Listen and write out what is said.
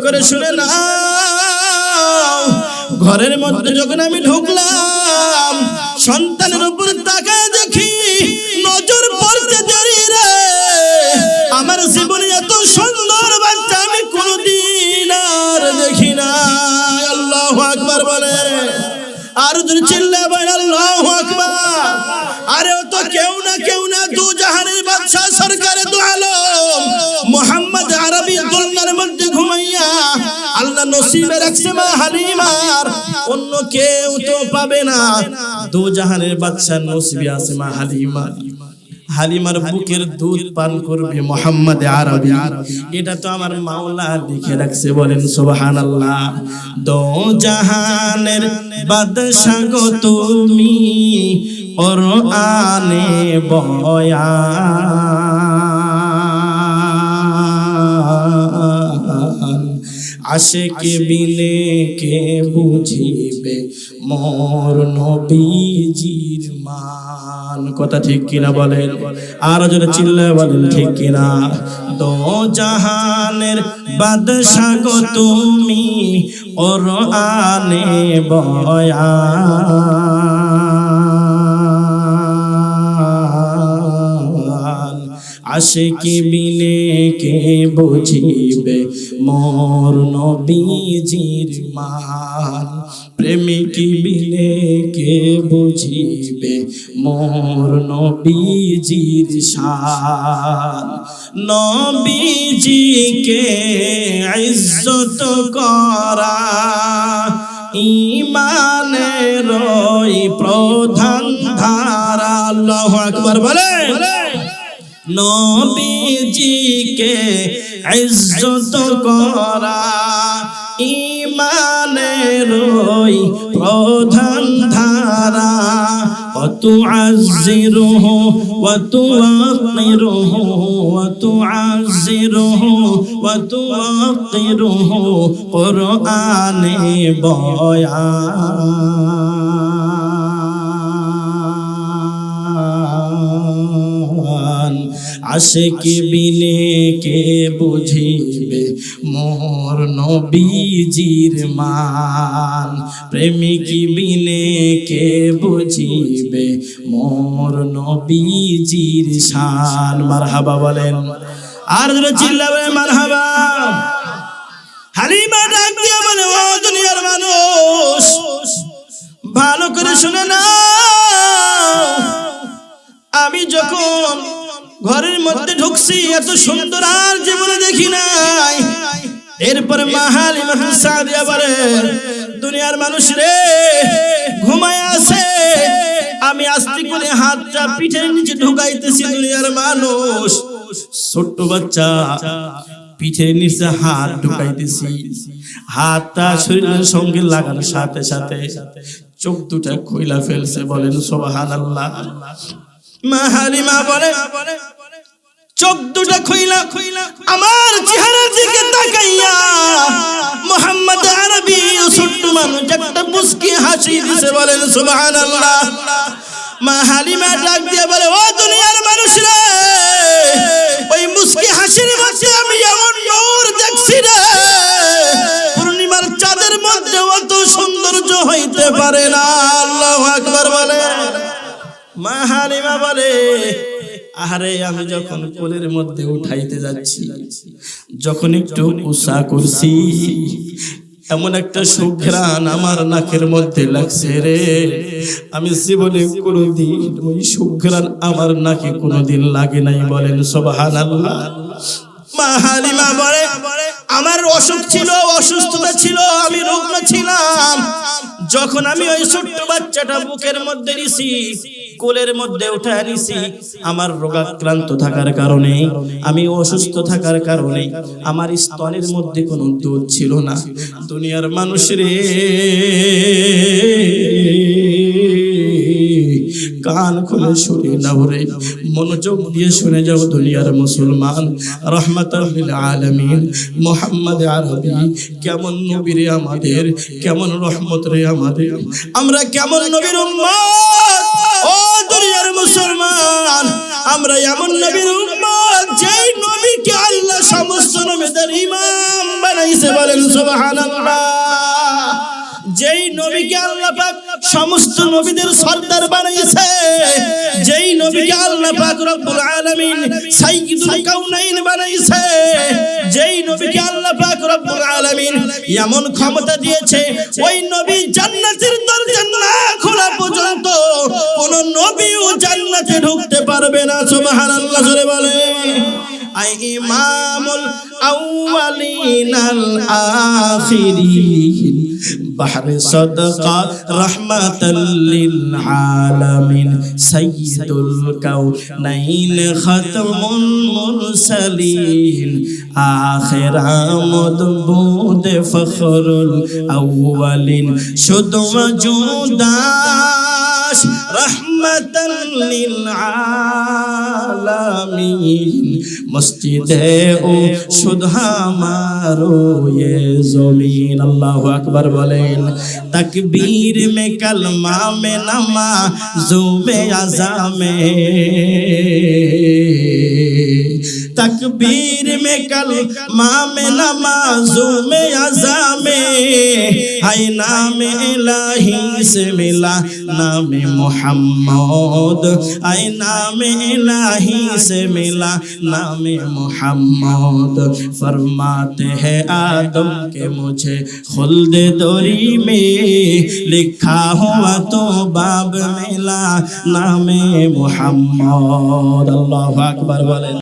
করে শুনে নাও। ঘরের মধ্যে যখন আমি ঢুকলাম, সন্তানের উপর তাকায় দেখি নজর পড়তে দেরি রে। আমার জীবনে এত সুন্দর বাচ্চা আমি কোনোদিন আর দেখি না। আল্লাহু আকবার বলে, আর যদি চিল্লা বলে আল্লাহু আকবার। আরে ও তো কেউ না দু জাহানের বাদশা সরকারে দু আলম মুহাম্মদ আরবি দুনিয়ার মধ্যে ঘুমাইয়া আল্লাহ নসিবে রাখছে মা হালিমার, অন্য কেউ তো পাবে না। দু জাহানের বাদশা নসিবে আছে মা হালিমা। হালিমার বুকের দুধ পান করবে মুহাম্মদ আরবি। এটা তো আমার মাওলা লিখে রাখছে, বলেন সুবহানাল্লাহ। দো জাহানের বাদশা গো তুমি কোরআনে বয়ান, আশিকে বিনে কে বুঝিবে মোর নবীজির মান। কথা ঠিক কিনা বলেন? আর জোরে চিল্লায় বলেন ঠিক কিনা? দো জাহানের বাদশা গো তুমি কোরআনে বয়ান, আশিকি বিনে কে বুঝিবে মোর নবীজির মান। প্রেমিক বিনে কে বুঝিবে মোর নবীজির শান। নবীজিকে ইজ্জত করা ঈমানের প্রধান ধারা। আল্লাহু আকবার বলে, নবীজিকে ইজ্জত করা ঈমানের প্রধান ধারা। ওয়াতুআযযিরুহু ওয়াতুওয়াক্কিরুহু ওয়াতুআযযিরুহু ওয়াতুওয়াক্কিরুহু কুরআনে বয়ান, আশিকি বিনে কে বুঝিবে মোর নবীজির মান। প্রেমিক বিনে কে বুঝিবে মোর নবীজির শান। মারহাবা বলেন, আর জোরে চিল্লাবে মারহাবা। হালিমা ডাক দিয়ে বলে, ও দুনিয়ার মানুষ ভালো করে শুনে নাও। আমি যখন ঘরের মধ্যে ঢুকছি এত সুন্দর আর জীবনে দেখি নাই। এরপরে মা হালিমা সাদিয়া বলে, দুনিয়ার মানুষ রে ঘুমায় আছে, আমি আস্তে করে হাতটা পিঠের নিচে ঢুকাইতেছি। দুনিয়ার মানুষ, ছোট্ট বাচ্চা পিঠের নিচে হাত ঢুকাইতেছি। হাতটা শরীরের সঙ্গে লাগানোর সাথে সাথে চোখ দুটা খুইলা ফেলছে, বলেন সুবহানাল্লাহ। মা হালিমা বলে, চোখ দুটা খুইলা আমার চেহারার দিকে তাকাইয়া মুহাম্মদ আরবি ছোট্ট মানুষ একটা মুস্কি হাসি দিছে, বলেন সুবহানাল্লাহ। মা হালিমা ডাক দিয়ে বলে, ও দুনিয়ার মানুষ রে, ওই মুস্কি হাসির মধ্যে আমি এমন নূর দেখছি রে, পূর্ণিমার চাঁদের মধ্যে অত সৌন্দর্য হইতে পারে না। আল্লাহু আকবার বলে। মা হালিমা বলে, আরে আমি যখন কোলের মধ্যে উঠাইতে যাচ্ছি, যখন একটু উষা করছি, এমন একটা সুঘ্রাণ আমার নাকের মধ্যে লাগছে রে, আমি জীবনে কোনোদিন ওই সুঘ্রাণ আমার নাকে কোনোদিন লাগে নাই, বলেন সুবহানাল্লাহ। মা হালিমা বলে, আমার অসুখ ছিল, অসুস্থতা ছিল, আমি রুগ্ন ছিলাম। যখন আমি ওই ছোট্ট বাচ্চাটা বুকের মধ্যে নিছি, কোলের মধ্যে উঠায় নিছি, আমার রোগাক্রান্ত থাকার কারণে, আমি অসুস্থ থাকার কারণে আমার স্তনের মধ্যে কোনো দুধ ছিল না। দুনিয়ার মানুষ রে, কান খুলে শুনে নাও রে, মনোযোগ দিয়ে শুনে যাও দুনিয়ার মুসলমান। রহমাতাল লিল আলামিন মুহাম্মদ আরবি কেমন নবী রে আমাদের, কেমন রহমত রে আমাদের, আমরা কেমন নবীর উম্মত। ও দুনিয়ার মুসলমান, আমরা এমন নবীর উম্মত যেই নবীকে আল্লাহ সমস্ত নবীদের ইমাম বানাইছে, বলেন সমস্ত নবীদের সরদার বানিয়েছে, যেই নবীকে আল্লাহ পাক রব্বুল আলামিন সাইয়্যিদুল কাউনাইন বানাইছে, যেই নবীকে আল্লাহ পাক রব্বুল আলামিন এমন ক্ষমতা দিয়েছে, ওই নবী জান্নাতের দরজা না খোলা পর্যন্ত কোন নবীও জান্নাতে ঢুকতে পারবে না। সুবহানাল্লাহ জোরে বলে। আই ইমামুল আউয়ালিন আল আখিরিন বাহরে সাদকা রাহমাতাল লিল আলামিন সাইয়্যিদুল কাউনাইন খাতামুল মুরসালিন আখির আমদবুদ ফখরুল আউয়ালিন শুধু মওজুদাস রাহমাতাল লিল আলামিন মসজিদে ও শুধু আমারো ये জমিন। আল্লাহু আকবার বলেন। তাকবীর মে কলমা মে নামাজো মে আযামে, तकबीर में कलमा में नमाजों में अज़ामे, हाय नाम इलाही से मिला नाम मोहम्मद, हाय नाम इलाही से मिला नाम मोहम्मद। फरमाते हैं आदम के मुझे खुल्द दोरी में लिखा हुआ तो बाब मिला नाम मोहम्मद। अल्लाहु अकबर बोले।